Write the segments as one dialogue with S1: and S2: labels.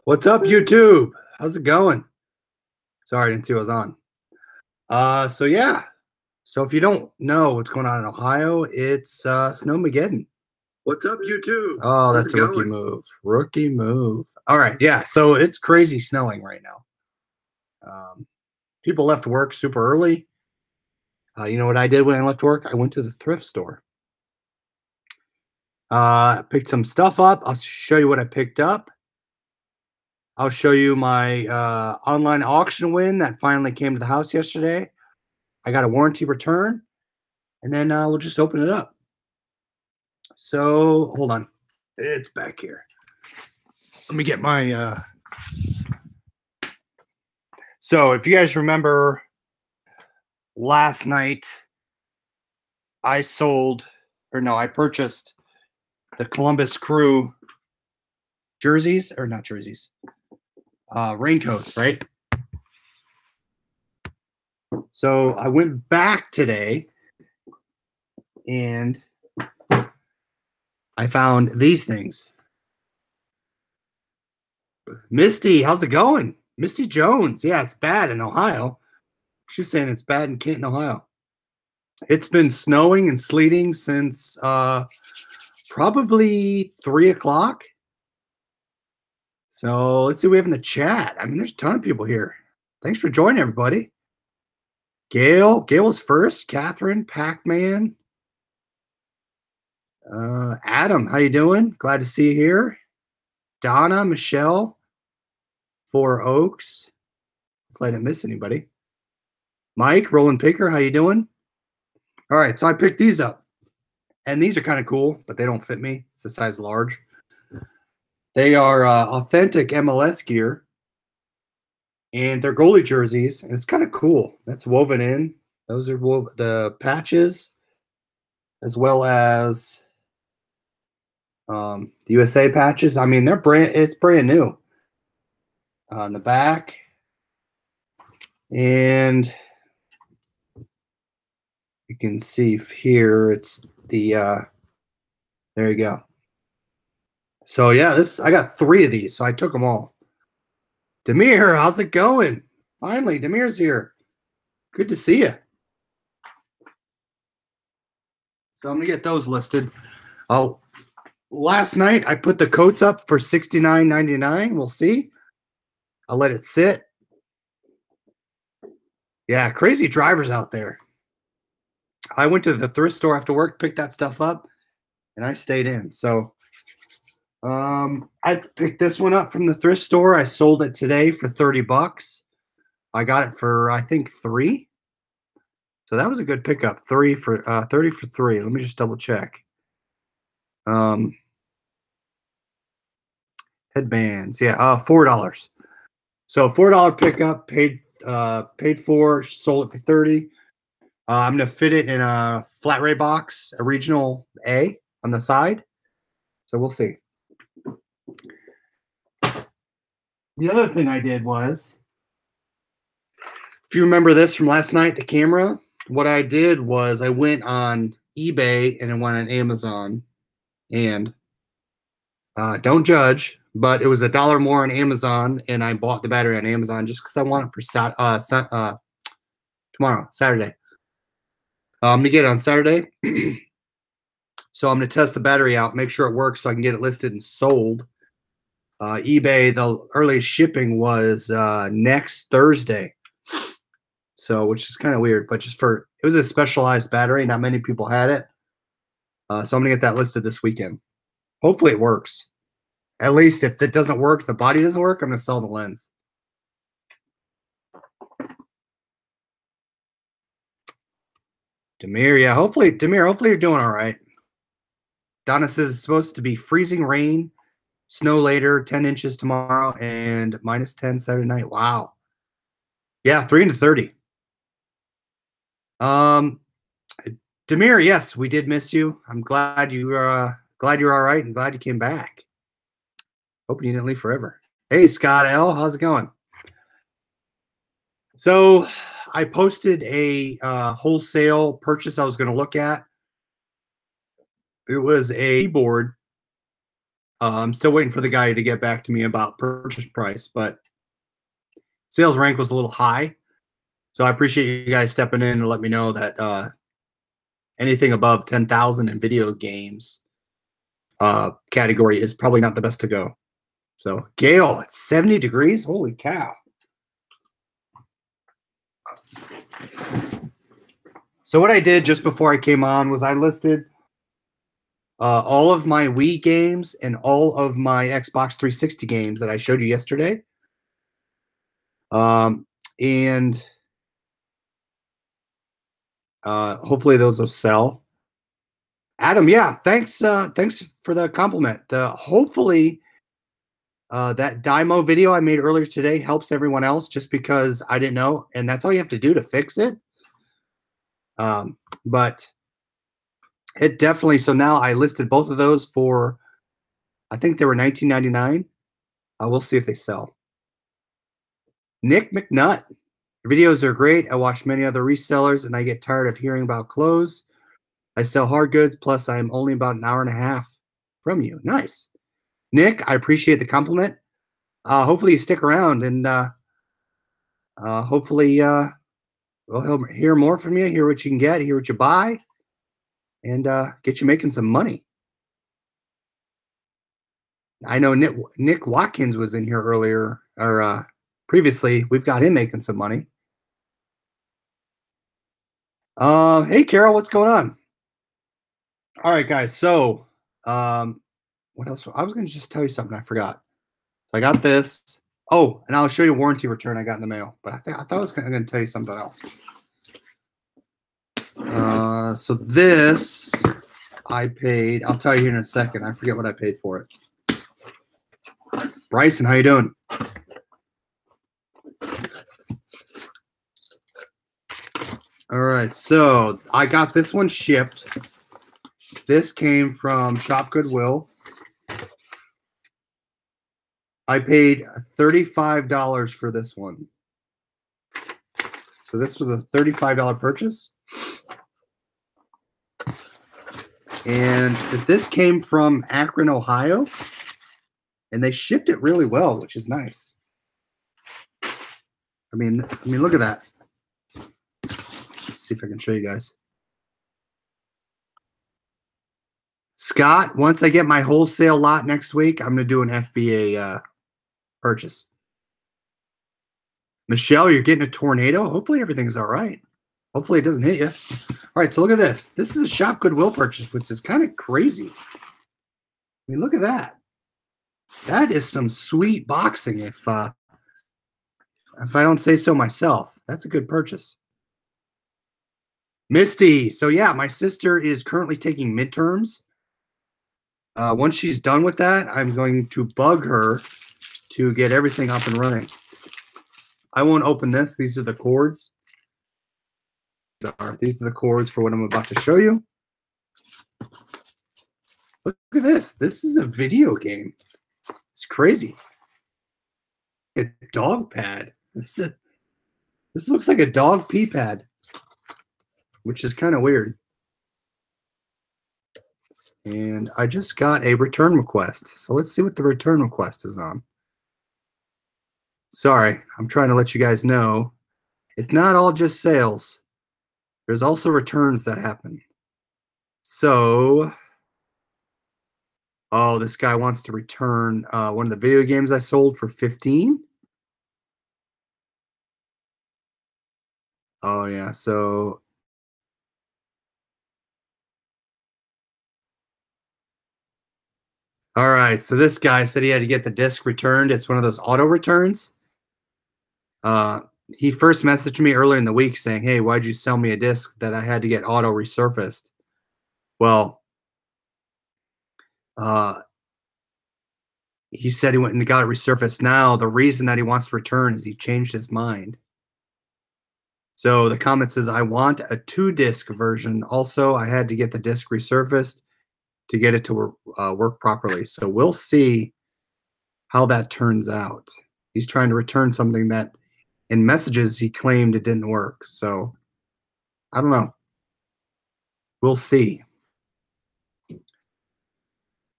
S1: What's up, YouTube? How's it going? Sorry, I didn't see I was on. So yeah. So if you don't know what's going on in Ohio, it's Snowmageddon.
S2: What's up, YouTube?
S1: Oh, that's a rookie move. Rookie move. All right, yeah. So it's crazy snowing right now. People left work super early. You know what I did when I left work? I went to the thrift store. Picked some stuff up. I'll show you what I picked up. I'll show you my online auction win that finally came to the house yesterday. I got a warranty return, and then we'll just open it up. So hold on, it's back here. Let me get my. So if you guys remember, last night I purchased the Columbus Crew jerseys, or not jerseys, raincoats, right? So I went back today and I found these things. Misty, how's it going? Misty Jones. Yeah, it's bad in Ohio. She's saying it's bad in Canton, Ohio. It's been snowing and sleeting since probably 3 o'clock. So let's see what we have in the chat. I mean, there's a ton of people here. Thanks for joining, everybody. Gail was first. Catherine, Pac-Man. Adam, how you doing? Glad to see you here. Donna, Michelle, Four Oaks. Hopefully I didn't miss anybody. Mike, Roland Picker, how you doing? All right, so I picked these up. And these are kind of cool, but they don't fit me. It's a size large. They are authentic MLS gear. And they're goalie jerseys. And it's kind of cool. That's woven in. Those are the patches, as well as the USA patches. I mean, it's brand new on the back. And you can see here, it's the, there you go. So yeah, I got 3 of these, so I took them all. Demir, how's it going? Finally, Demir's here. Good to see you. So I'm gonna get those listed. Last night I put the coats up for $69.99. We'll see. I'll let it sit. Yeah, crazy drivers out there. I went to the thrift store after work, picked that stuff up, and I stayed in. So I picked this one up from the thrift store. I sold it today for 30 bucks. I got it for, I think, 3. So that was a good pickup. 30 for 3. Let me just double check. Headbands, yeah, $4. So $4 pickup, paid for, sold it for 30. I'm gonna fit it in a flat ray box, a regional A on the side. So we'll see. The other thing I did was, if you remember this from last night, the camera, what I did was I went on eBay and I went on Amazon, and don't judge, but it was $1 more on Amazon, and I bought the battery on Amazon just because I want it for tomorrow, Saturday. I'm gonna get it on Saturday. So I'm gonna test the battery out, make sure it works so I can get it listed and sold. eBay, the earliest shipping was next Thursday. So, which is kind of weird, but it was a specialized battery. Not many people had it. So I'm gonna get that listed this weekend. Hopefully it works. At least if it doesn't work, the body doesn't work, I'm gonna sell the lens. Demir, yeah, hopefully you're doing all right. Donna says it's supposed to be freezing rain, snow later, 10 inches tomorrow, and -10 Saturday night. Wow. Yeah, 3 into 30. Demir, yes, we did miss you. I'm glad you're all right and glad you came back. Hoping you didn't leave forever. Hey, Scott L, how's it going? So I posted a wholesale purchase I was going to look at. It was a keyboard I'm still waiting for the guy to get back to me about purchase price, but sales rank was a little high. So I appreciate you guys stepping in and let me know that anything above 10,000 in video games category is probably not the best to go. So Gale, it's 70 degrees. Holy cow. So what I did just before I came on was I listed all of my Wii games and all of my Xbox 360 games that I showed you yesterday. And hopefully those will sell. Adam, yeah, thanks for the compliment. Hopefully that Dymo video I made earlier today helps everyone else, just because I didn't know, and that's all you have to do to fix it. But it definitely, so now I listed both of those for, I think they were $19.99. We'll see if they sell. Nick McNutt, your videos are great. I watch many other resellers and I get tired of hearing about clothes. I sell hard goods, plus I'm only about an hour and a half from you. Nice. Nick, I appreciate the compliment. Hopefully you stick around, and hopefully we'll hear more from you, hear what you can get, hear what you buy, and get you making some money. I know Nick Watkins was in here earlier, or previously. We've got him making some money. Hey, Carol, what's going on? All right, guys. So what else? I was going to just tell you something. I forgot. I got this. Oh, and I'll show you a warranty return I got in the mail. But I thought I was going to tell you something else. So this I paid. I'll tell you here in a second. I forget what I paid for it. Bryson, how you doing? All right, so I got this one shipped. This came from ShopGoodWill. I paid $35 for this one. So this was a $35 purchase. And this came from Akron, Ohio. And they shipped it really well, which is nice. I mean, look at that. Let's see if I can show you guys. Scott, once I get my wholesale lot next week, I'm going to do an FBA purchase. Michelle, you're getting a tornado? Hopefully everything's all right. Hopefully it doesn't hit you. All right, so look at this. This is a Shop Goodwill purchase, which is kind of crazy. I mean, look at that. That is some sweet boxing, if I don't say so myself. That's a good purchase. Misty. So yeah, my sister is currently taking midterms. Once she's done with that, I'm going to bug her to get everything up and running. I won't open this. These are the cords. These are the cords for what I'm about to show you. Look at this. This is a video game. It's crazy. A dog pad. This looks like a dog pee pad, which is kind of weird. And I just got a return request. So let's see what the return request is on. Sorry, I'm trying to let you guys know it's not all just sales. There's also returns that happen. So, oh, this guy wants to return one of the video games I sold for $15. Oh yeah, so all right, so this guy said he had to get the disc returned. It's one of those auto returns. He first messaged me earlier in the week saying, hey, why'd you sell me a disc that I had to get auto resurfaced? Well, he said he went and got it resurfaced. Now, the reason that he wants to return is he changed his mind. So the comment says, I want a 2-disc version. Also, I had to get the disc resurfaced to get it to work properly. So we'll see how that turns out. He's trying to return something that in messages he claimed it didn't work. So I don't know. We'll see.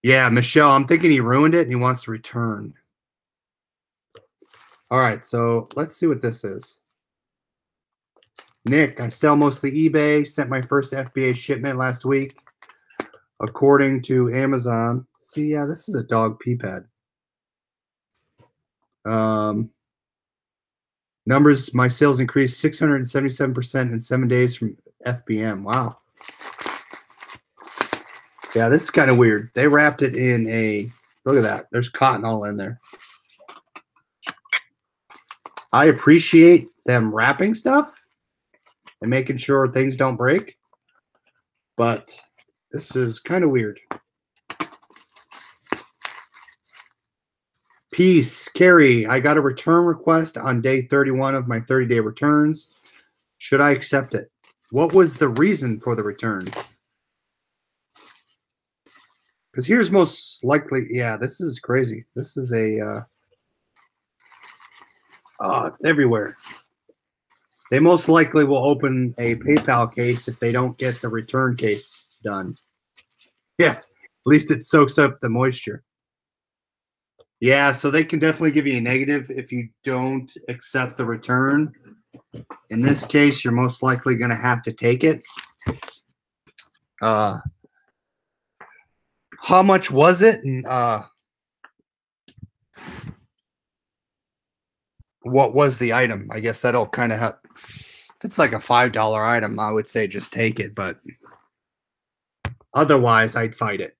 S1: Yeah, Michelle, I'm thinking he ruined it and he wants to return. All right, so let's see what this is. Nick, I sell mostly eBay. Sent my first FBA shipment last week, according to Amazon. See, yeah, this is a dog pee pad. Numbers, my sales increased 677% in 7 days from FBM. Wow. Yeah, this is kind of weird. They wrapped it in a, look at that. There's cotton all in there. I appreciate them wrapping stuff and making sure things don't break, but this is kind of weird. Peace, Carrie. I got a return request on day 31 of my 30-day returns. Should I accept it? What was the reason for the return? Because here's most likely, yeah, this is crazy. This is a, oh, it's everywhere. They most likely will open a PayPal case if they don't get the return case done. Yeah, at least it soaks up the moisture. Yeah, so they can definitely give you a negative if you don't accept the return. In this case, you're most likely going to have to take it. How much was it? And what was the item? I guess that'll kind of have. If it's like a $5 item, I would say just take it. But otherwise, I'd fight it.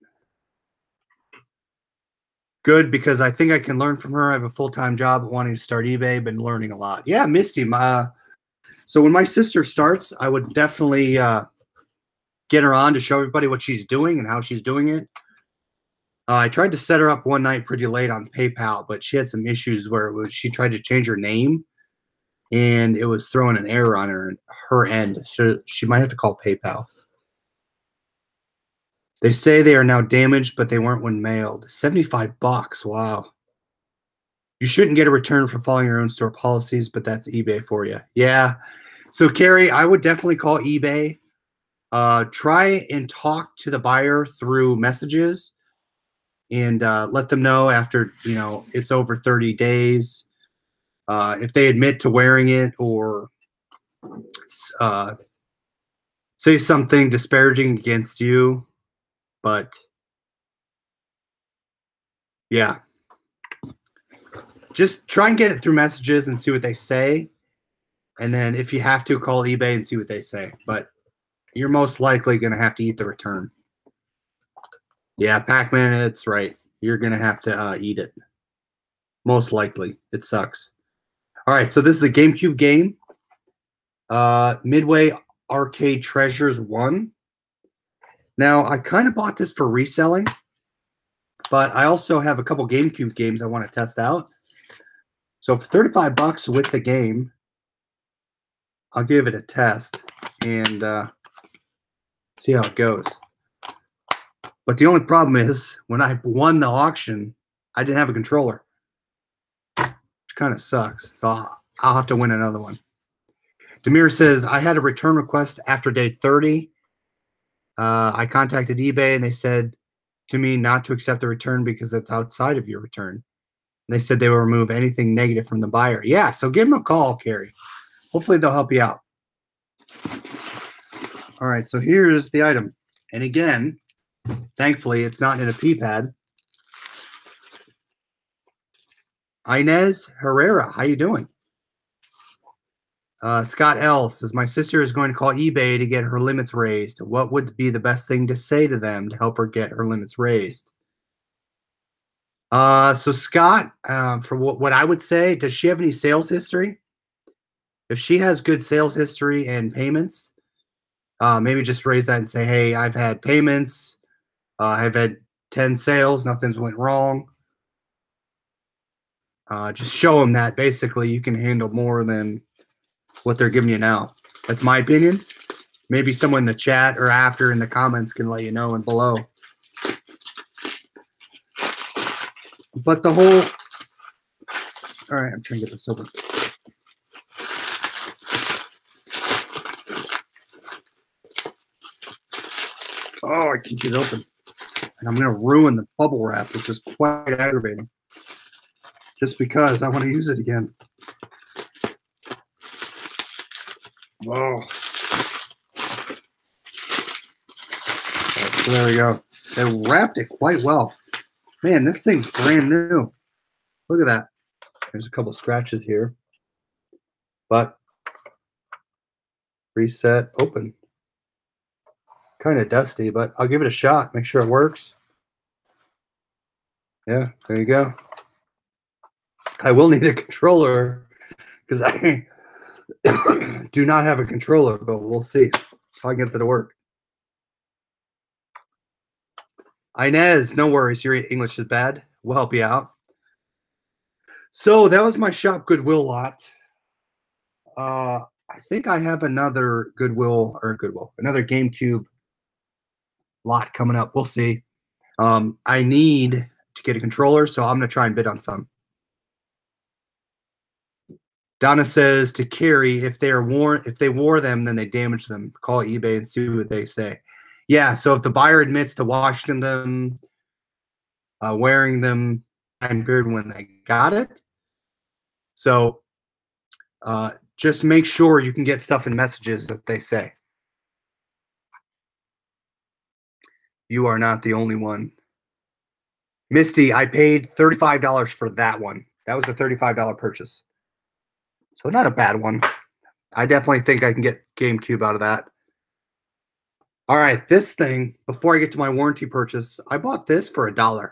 S1: Good, because I think I can learn from her. I have a full-time job wanting to start eBay. Been learning a lot. Yeah, Misty. So when my sister starts, I would definitely get her on to show everybody what she's doing and how she's doing it. I tried to set her up one night pretty late on PayPal, but she had some issues where she tried to change her name, and it was throwing an error on her end. So she might have to call PayPal. They say they are now damaged, but they weren't when mailed. $75. Wow. You shouldn't get a return for following your own store policies, but that's eBay for you. Yeah. So, Carrie, I would definitely call eBay. Try and talk to the buyer through messages and let them know after, it's over 30 days. If they admit to wearing it or say something disparaging against you. But, yeah. Just try and get it through messages and see what they say. And then if you have to, call eBay and see what they say. But you're most likely going to have to eat the return. Yeah, Pac-Man, it's right. You're going to have to eat it. Most likely. It sucks. All right, so this is a GameCube game. Midway Arcade Treasures 1. Now, I kind of bought this for reselling, but I also have a couple GameCube games I want to test out. So for $35 with the game, I'll give it a test and see how it goes. But the only problem is when I won the auction, I didn't have a controller, which kind of sucks. So I'll have to win another one. Demir says, I had a return request after day 30. I contacted eBay and they said to me not to accept the return because it's outside of your return. And they said they will remove anything negative from the buyer. Yeah, so give them a call, Carrie. Hopefully they'll help you out. All right, so here's the item. And again, thankfully, it's not in a pee pad. Inez Herrera, how you doing? Scott L. says, my sister is going to call eBay to get her limits raised. What would be the best thing to say to them to help her get her limits raised? So Scott, for what I would say, does she have any sales history? If she has good sales history and payments, maybe just raise that and say, hey, I've had payments. I've had 10 sales. Nothing's went wrong. Just show them that basically you can handle more than what they're giving you now. That's my opinion. Maybe someone in the chat or after in the comments can let you know and below. But the whole, all right, I'm trying to get this open. Oh, I can't get it open. And I'm going to ruin the bubble wrap, which is quite aggravating. Just because I want to use it again. Whoa. So there we go. They wrapped it quite well. Man, this thing's brand new. Look at that. There's a couple scratches here. But reset, open. Kind of dusty, but I'll give it a shot. Make sure it works. Yeah, there you go. I will need a controller because I do not have a controller, but we'll see if I can get that to work. Inez, no worries. Your English is bad. We'll help you out. So that was my Shop Goodwill lot. I think I have another Goodwill, another GameCube lot coming up. We'll see. I need to get a controller, so I'm going to try and bid on some. Donna says to carry, if they wore them, then they damage them. Call eBay and see what they say. Yeah, so if the buyer admits to washing them, wearing them time period when they got it. So just make sure you can get stuff in messages that they say. You are not the only one. Misty, I paid $35 for that one. That was a $35 purchase. So not a bad one. I definitely think I can get GameCube out of that. All right, this thing, before I get to my warranty purchase, I bought this for $1.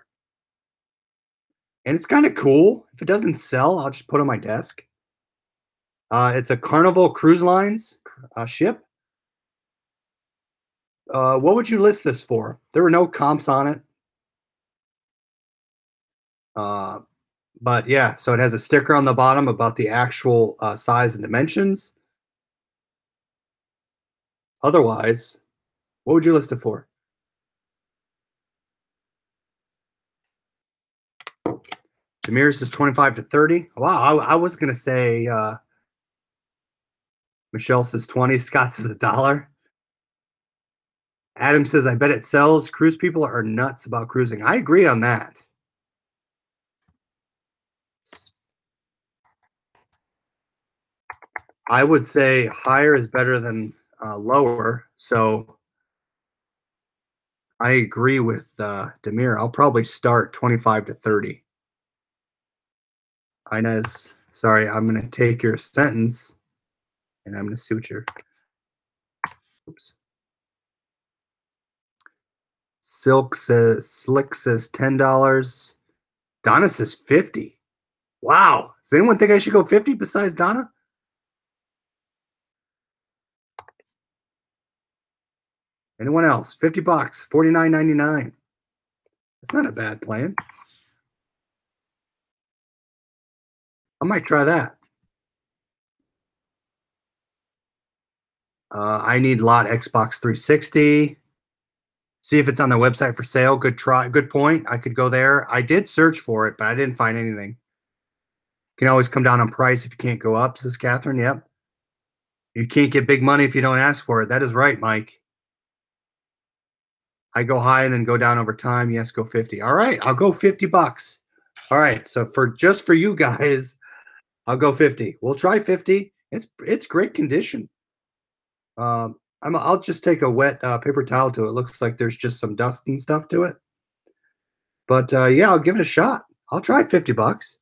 S1: And it's kind of cool. If it doesn't sell, I'll just put it on my desk. It's a Carnival Cruise Lines ship. What would you list this for? There were no comps on it. But yeah, so it has a sticker on the bottom about the actual size and dimensions. Otherwise, what would you list it for? Demir says 25 to 30. Wow, I was going to say Michelle says 20. Scott says $1. Adam says, I bet it sells. Cruise people are nuts about cruising. I agree on that. I would say higher is better than lower. So I agree with Demir. I'll probably start 25 to 30. Inez, sorry, I'm going to take your sentence and I'm going to see what you're. Oops. Slick says $10. Donna says 50. Wow. Does anyone think I should go 50 besides Donna? Anyone else? 50 bucks, $49.99. That's not a bad plan. I might try that. I need lot Xbox 360. See if it's on the website for sale. Good try. Good point. I could go there. I did search for it, but I didn't find anything. Can always come down on price if you can't go up, says Catherine. Yep. You can't get big money if you don't ask for it. That is right, Mike. I go high and then go down over time. Yes, go 50. All right, I'll go 50 bucks. All right, so just for you guys, I'll go 50. We'll try 50. It's great condition. I'll just take a wet paper towel to it. Looks like there's just some dust and stuff to it. But yeah, I'll give it a shot. I'll try 50 bucks.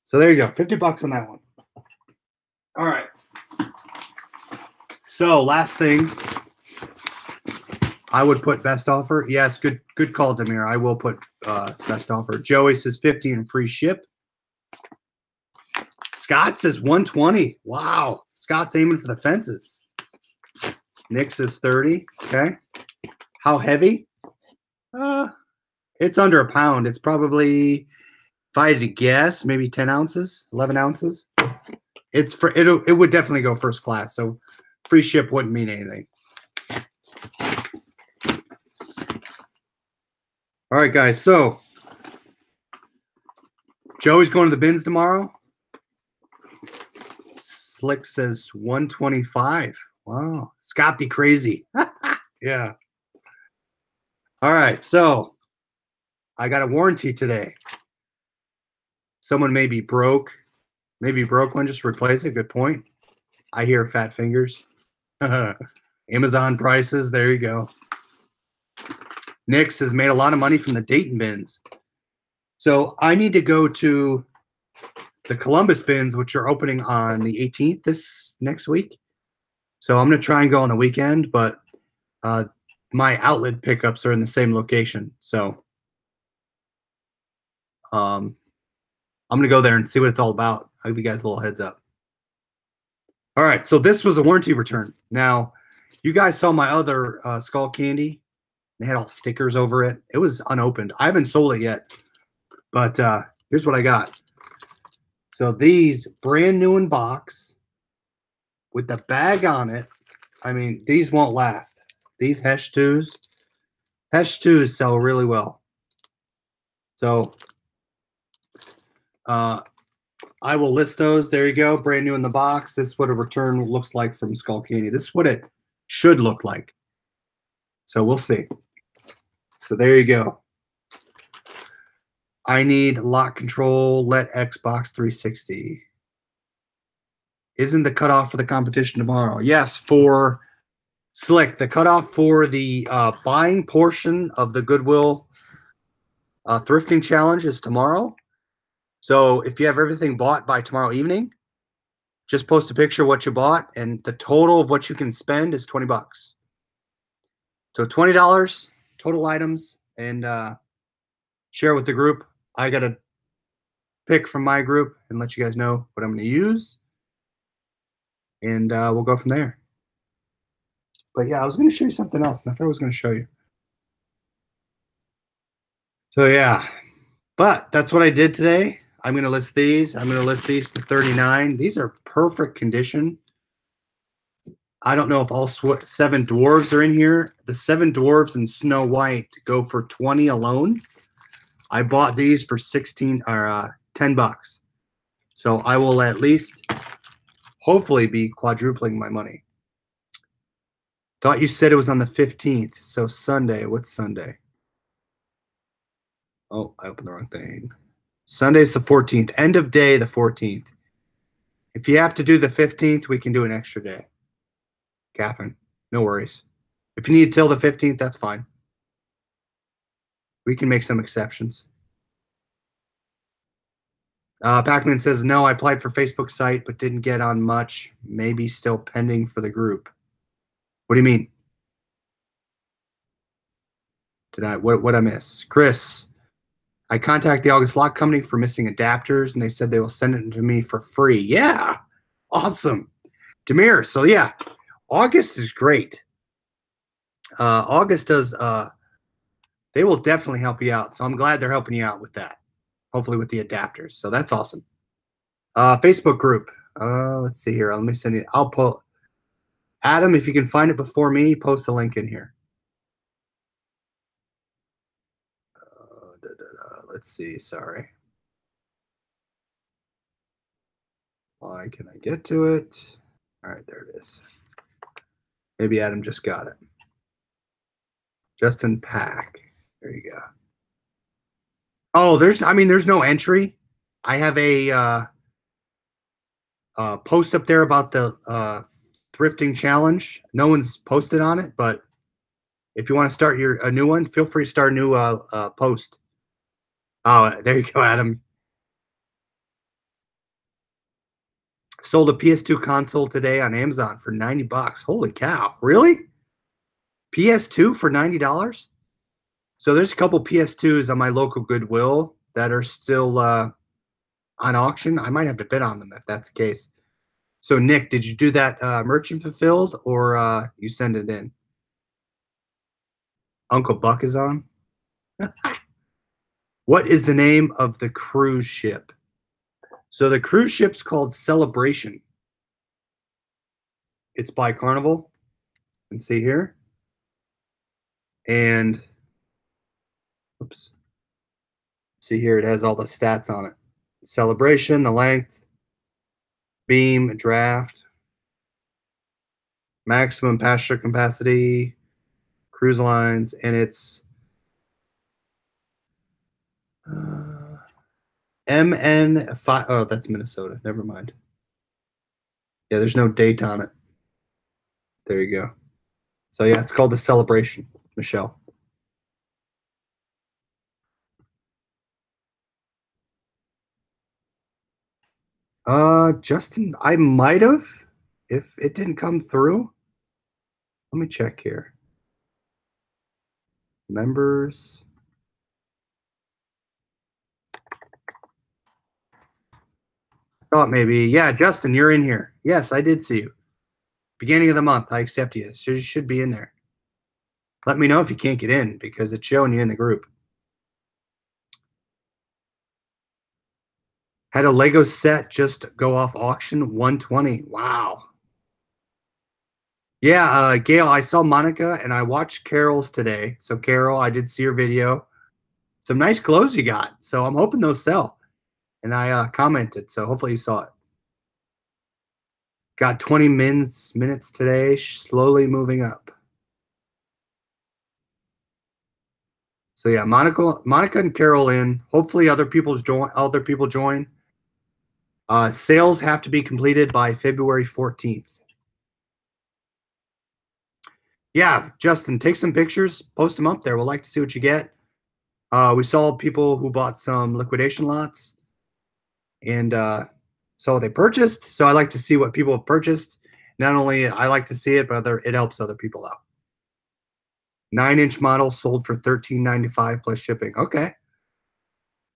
S1: So there you go, 50 bucks on that one. All right. So last thing, I would put best offer. Yes, good call, Demir. I will put best offer. Joey says 50 and free ship. Scott says 120. Wow. Scott's aiming for the fences. Nick says 30. Okay. How heavy? It's under a pound. It's probably, if I had to guess, maybe 10 ounces, 11 ounces. It would definitely go first class. So free ship wouldn't mean anything. All right, guys. So Joey's going to the bins tomorrow. Slick says 125. Wow. Scott be crazy. Yeah. All right, so I got a warranty today. Someone may be broke. Maybe broke one, just replace it. Good point. I hear fat fingers. Amazon prices, there you go. Nix has made a lot of money from the Dayton bins. So I need to go to the Columbus bins, which are opening on the 18th this next week. So I'm going to try and go on the weekend, but my outlet pickups are in the same location. So I'm going to go there and see what it's all about. I'll give you guys a little heads up. All right, so this was a warranty return. Now, you guys saw my other skull candy. They had all stickers over it. It was unopened. I haven't sold it yet, but here's what I got. So these brand new in box with the bag on it. I mean, these won't last. These Hesh 2s sell really well. So I will list those. There you go. Brand new in the box. This is what a return looks like from Skull Candy. This is what it should look like. So we'll see. So there you go. I need lock control, let Xbox 360. Isn't the cutoff for the competition tomorrow? Yes, for Slick. The cutoff for the buying portion of the Goodwill thrifting challenge is tomorrow. So if you have everything bought by tomorrow evening, just post a picture of what you bought, and the total of what you can spend is $20. So $20 total items, and share with the group. I got to pick from my group and let you guys know what I'm going to use, and we'll go from there. But yeah, I was going to show you something else, and I thought I was going to show you. So yeah, but that's what I did today. I'm going to list these. I'm going to list these for $39. These are perfect condition. I don't know if all 7 dwarves are in here. The 7 dwarves and Snow White go for $20 alone. I bought these for 16 or $10. So I will at least hopefully be quadrupling my money. Thought you said it was on the 15th. So Sunday. What's Sunday? Oh, I opened the wrong thing. Sunday's the 14th. End of day, the 14th. If you have to do the 15th, we can do an extra day. Catherine, no worries. If you need till the 15th, that's fine. We can make some exceptions. Pac-Man says, no, I applied for Facebook site, but didn't get on much. Maybe still pending for the group. What do you mean? Did I, what I miss? Chris, I contacted the August Lock Company for missing adapters, and they said they will send it to me for free. Yeah, awesome. Demir, so yeah, August is great. August does, they will definitely help you out. So I'm glad they're helping you out with that. Hopefully with the adapters. So that's awesome. Facebook group. Let's see here. Let me send you. I'll post. Adam, if you can find it before me, post a link in here. Let's see. Sorry. Why can I get to it? All right, there it is. Maybe Adam just got it. Justin Pack. There you go. Oh, there's no entry. I have a post up there about the thrifting challenge. No one's posted on it, but if you want to start a new one, feel free to start a new post. Oh, there you go, Adam. Sold a PS2 console today on Amazon for $90. Holy cow! Really? PS2 for $90? So there's a couple PS2s on my local Goodwill that are still on auction. I might have to bid on them if that's the case. So Nick, did you do that merchant fulfilled, or you send it in? Uncle Buck is on. What is the name of the cruise ship? So the cruise ship's called Celebration. It's by Carnival. You can see here. And oops. See here, it has all the stats on it. Celebration, the length, beam, draft, maximum passenger capacity, cruise lines, and it's MN5. Oh, that's Minnesota. Never mind. Yeah, there's no date on it. There you go. So yeah, it's called the Celebration, Michelle. Justin, I might have if it didn't come through. Let me check here. Members. I thought maybe, yeah, Justin, you're in here. Yes, I did see you. Beginning of the month, I accept you. So you should be in there. Let me know if you can't get in because it's showing you in the group. Had a Lego set just go off auction, 120. Wow. Yeah, Gail, I saw Monica and I watched Carol's today. So Carol, I did see your video. Some nice clothes you got. So I'm hoping those sell. And I commented, so hopefully you saw it. Got 20 minutes today, slowly moving up. So yeah, Monica and Carol in. Hopefully other people join. Sales have to be completed by February 14th. Yeah, Justin, take some pictures, post them up there. We'll like to see what you get. We saw people who bought some liquidation lots, and so they purchased. So I like to see what people have purchased. Not only I like to see it, but it helps other people out. 9-inch model sold for $13.95 plus shipping. Okay.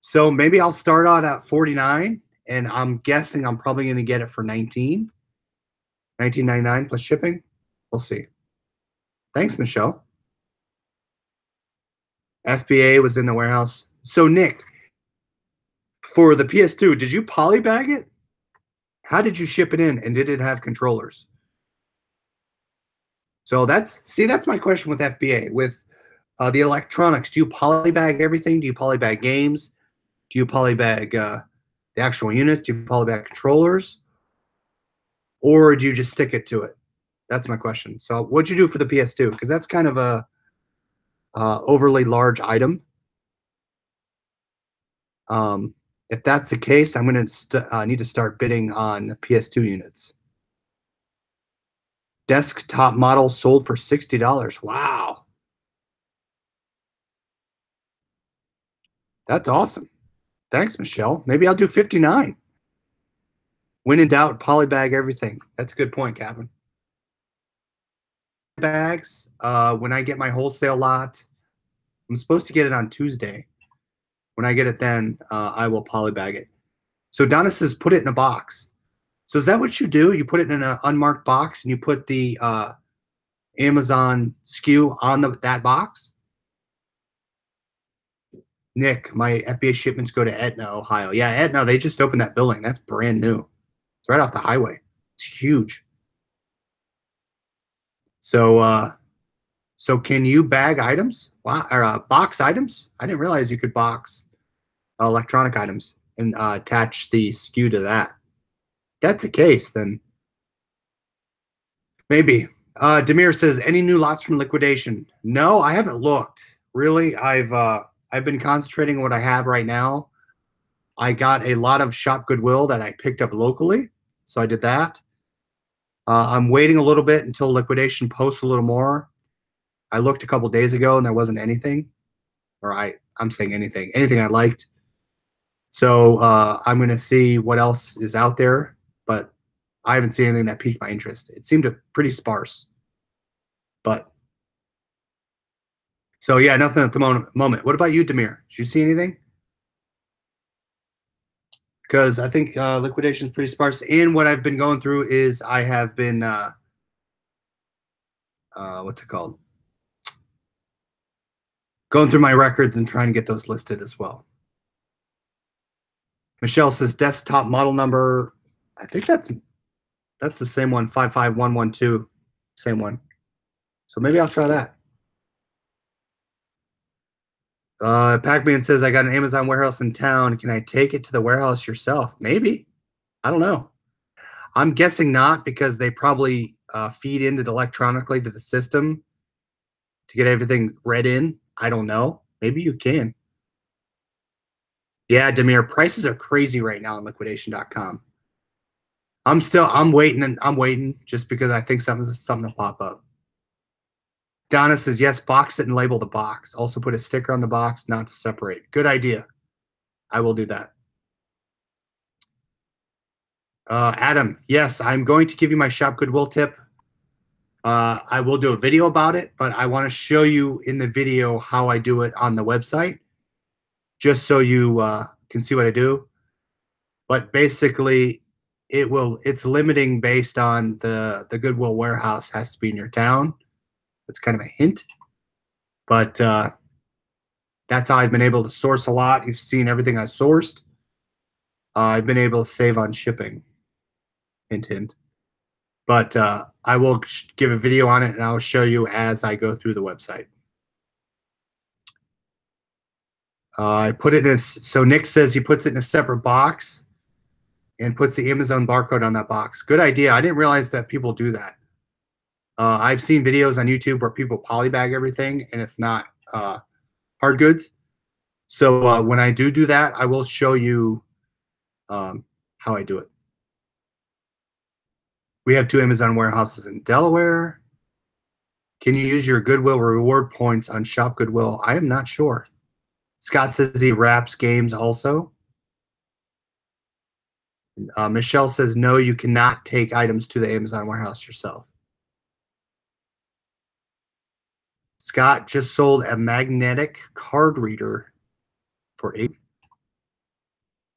S1: So maybe I'll start out at 49, and I'm guessing I'm probably going to get it for 19.99 plus shipping. We'll see. Thanks, Michelle. FBA was in the warehouse. So Nick, for the PS2, did you polybag it? How did you ship it in, and did it have controllers? So that's my question with FBA. With the electronics, do you polybag everything? Do you polybag games? Do you polybag the actual units? Do you polybag controllers? Or do you just stick it to it? That's my question. So what'd you do for the PS2? Because that's kind of a overly large item. If that's the case, I'm going to need to start bidding on PS2 units. Desktop model sold for $60. Wow. That's awesome. Thanks, Michelle. Maybe I'll do 59. When in doubt, polybag everything. That's a good point, Gavin. Bags, when I get my wholesale lot, I'm supposed to get it on Tuesday. When I get it then, I will polybag it. So Donna says put it in a box. So is that what you do? You put it in an unmarked box and you put the Amazon SKU on that box? Nick, my FBA shipments go to Etna, Ohio. Yeah, Etna, they just opened that building. That's brand new. It's right off the highway. It's huge. So so can you bag items? Wow, or box items? I didn't realize you could box electronic items and attach the SKU to that. If that's the case, then maybe. Demir says, any new lots from liquidation? No, I haven't looked. Really, I've been concentrating on what I have right now. I got a lot of ShopGoodWill that I picked up locally, so I did that. I'm waiting a little bit until liquidation posts a little more. I looked a couple days ago and there wasn't anything, or I'm saying anything I liked. So I'm going to see what else is out there, but I haven't seen anything that piqued my interest. It seemed pretty sparse, but so yeah, nothing at the moment. What about you, Demir? Did you see anything? Because I think liquidation is pretty sparse. And what I've been going through is I have been, what's it called? Going through my records and trying to get those listed as well. Michelle says desktop model number. I think that's the same one, 55112, same one. So maybe I'll try that. Pac-Man says, I got an Amazon warehouse in town. Can I take it to the warehouse yourself? Maybe. I don't know. I'm guessing not because they probably feed into it electronically to the system to get everything read in. I don't know. Maybe you can. Yeah, Demir, prices are crazy right now on liquidation.com. I'm waiting just because I think something will pop up. Donna says, yes, box it and label the box. Also put a sticker on the box, not to separate. Good idea. I will do that. Adam, yes, I'm going to give you my Shop Goodwill tip. I will do a video about it, but I want to show you in the video how I do it on the website, just so you can see what I do. But basically, it's limiting based on the Goodwill warehouse has to be in your town. That's kind of a hint, but that's how I've been able to source a lot. You've seen everything I sourced. I've been able to save on shipping. Hint, hint. But I will give a video on it, and I'll show you as I go through the website. I put it in so Nick says he puts it in a separate box and puts the Amazon barcode on that box. Good idea. I didn't realize that people do that. I've seen videos on YouTube where people polybag everything, and it's not hard goods. So when I do that, I will show you how I do it. We have 2 Amazon warehouses in Delaware. Can you use your Goodwill reward points on Shop Goodwill? I am not sure. Scott says he wraps games also. Michelle says, no, you cannot take items to the Amazon warehouse yourself. Scott just sold a magnetic card reader for $8.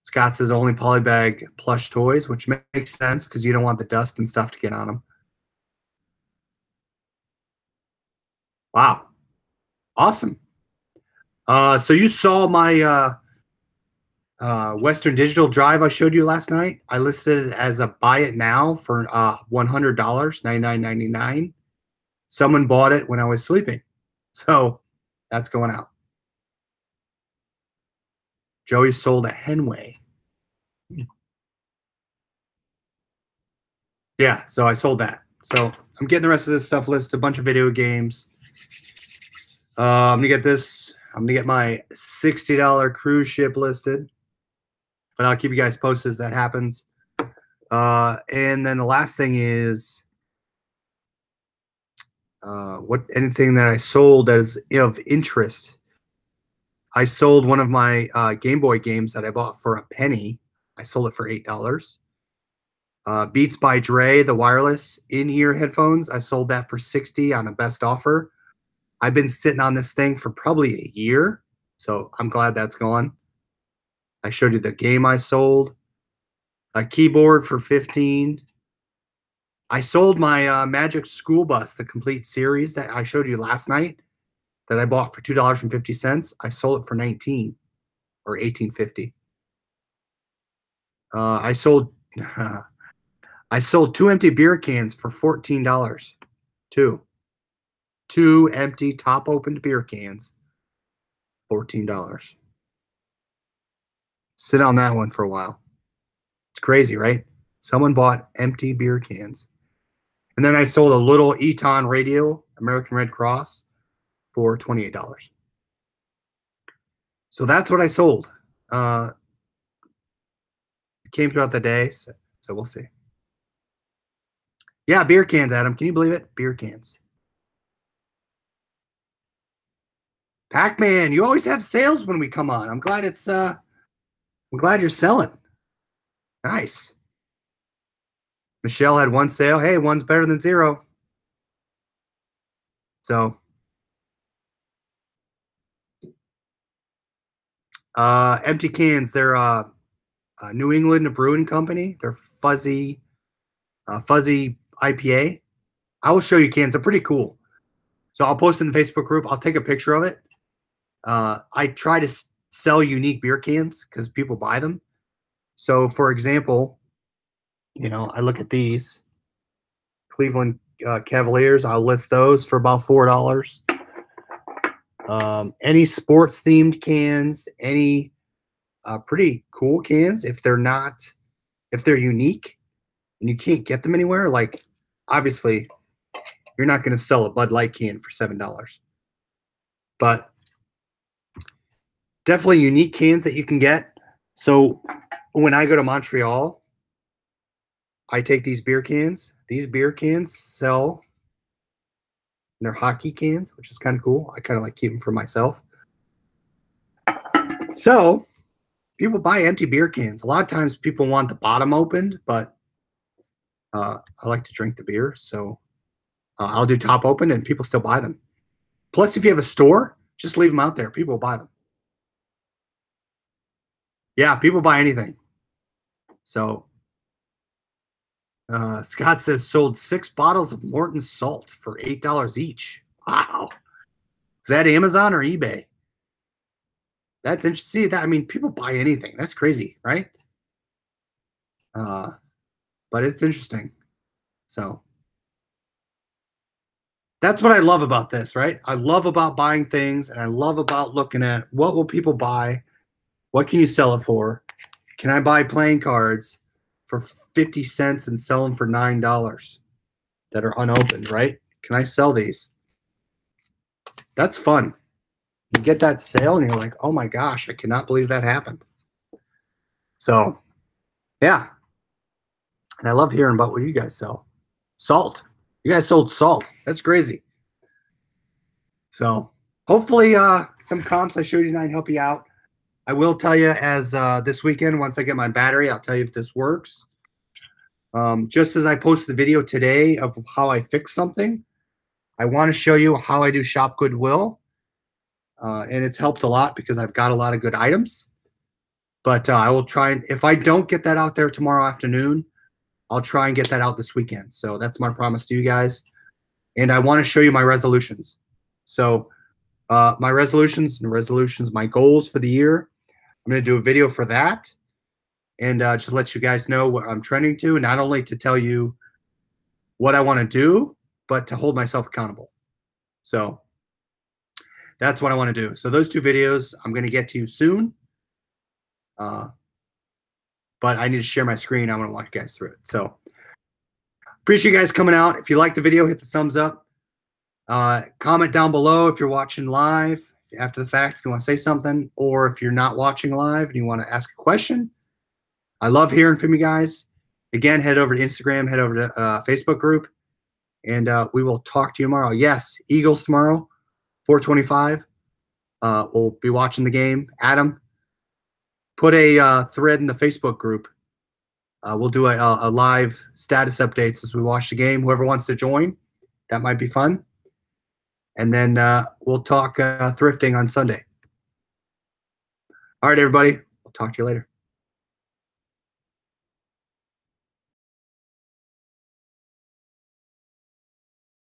S1: Scott says only polybag plush toys, which makes sense because you don't want the dust and stuff to get on them. Wow. Awesome. So you saw my Western Digital drive I showed you last night. I listed it as a buy it now for $100, $99.99. Someone bought it when I was sleeping. So that's going out. Joey sold a Henway. Yeah, so I sold that. So I'm getting the rest of this stuff listed, a bunch of video games. I'm going to get this. I'm going to get my $60 cruise ship listed. But I'll keep you guys posted as that happens. And then the last thing is anything that I sold that is of interest. I sold one of my Game Boy games that I bought for $0.01. I sold it for $8. Beats by Dre, the wireless in-ear headphones. I sold that for $60 on a best offer. I've been sitting on this thing for probably a year, so I'm glad that's gone. I showed you the game I sold. A keyboard for $15. I sold my Magic School Bus, the complete series that I showed you last night, that I bought for $2.50. I sold it for $19 or $18.50. I sold 2 empty beer cans for $14. Two empty top opened beer cans, $14. Sit on that one for a while. It's crazy, right? Someone bought empty beer cans. And then I sold a little Eton radio, American Red Cross, for $28. So that's what I sold. It came throughout the day, so we'll see. Yeah, beer cans, Adam. Can you believe it? Beer cans. Pac-Man, you always have sales when we come on. I'm glad it's I'm glad you're selling. Nice. Michelle had 1 sale. Hey, 1's better than 0. So empty cans, they're New England Brewing Company. They're fuzzy IPA. I will show you cans. They're pretty cool. So I'll post it in the Facebook group. I'll take a picture of it. I try to sell unique beer cans because people buy them. So, for example, I look at these Cleveland Cavaliers. I'll list those for about $4. Any sports themed cans, any pretty cool cans, if they're unique and you can't get them anywhere, like obviously you're not going to sell a Bud Light can for $7. But definitely unique cans that you can get. So when I go to Montreal, I take these beer cans. These beer cans sell. They're hockey cans, which is kind of cool. I kind of like keep them for myself. So people buy empty beer cans. A lot of times people want the bottom opened, but I like to drink the beer. So I'll do top open and people still buy them. Plus, if you have a store, just leave them out there. People will buy them. Yeah, people buy anything. So Scott says sold 6 bottles of Morton salt for $8 each. Wow. Is that Amazon or eBay? That's interesting. See that? I mean, people buy anything. That's crazy, right? But it's interesting. So that's what I love about this, right? I love about buying things, and I love about looking at what will people buy? What can you sell it for? Can I buy playing cards for 50 cents and sell them for $9 that are unopened, right? Can I sell these? That's fun. You get that sale and you're like, oh my gosh, I cannot believe that happened. So, yeah. And I love hearing about what you guys sell. Salt. You guys sold salt. That's crazy. So, hopefully some comps I showed you tonight help you out. I will tell you as this weekend, once I get my battery, I'll tell you if this works. Just as I post the video today of how I fix something, I want to show you how I do Shop Goodwill. And it's helped a lot because I've got a lot of good items. But I will try, and if I don't get that out there tomorrow afternoon, I'll try and get that out this weekend. So that's my promise to you guys. And I want to show you my resolutions. So my resolutions, my goals for the year, I'm going to do a video for that. And just let you guys know what I'm trending to, not only to tell you what I want to do, but to hold myself accountable. So that's what I want to do. So those 2 videos I'm going to get to you soon. But I need to share my screen. I want to walk you guys through it. So appreciate you guys coming out. If you like the video, hit the thumbs up. Comment down below if you're watching live after the fact, if you want to say something, or if you're not watching live and you want to ask a question. I love hearing from you guys. Again, head over to Instagram, head over to Facebook group, and we will talk to you tomorrow. Yes, Eagles tomorrow, 4:25. We'll be watching the game. Adam, put a thread in the Facebook group. We'll do a live status updates as we watch the game. Whoever wants to join, that might be fun. And then we'll talk thrifting on Sunday. All right, everybody. We'll talk to you later.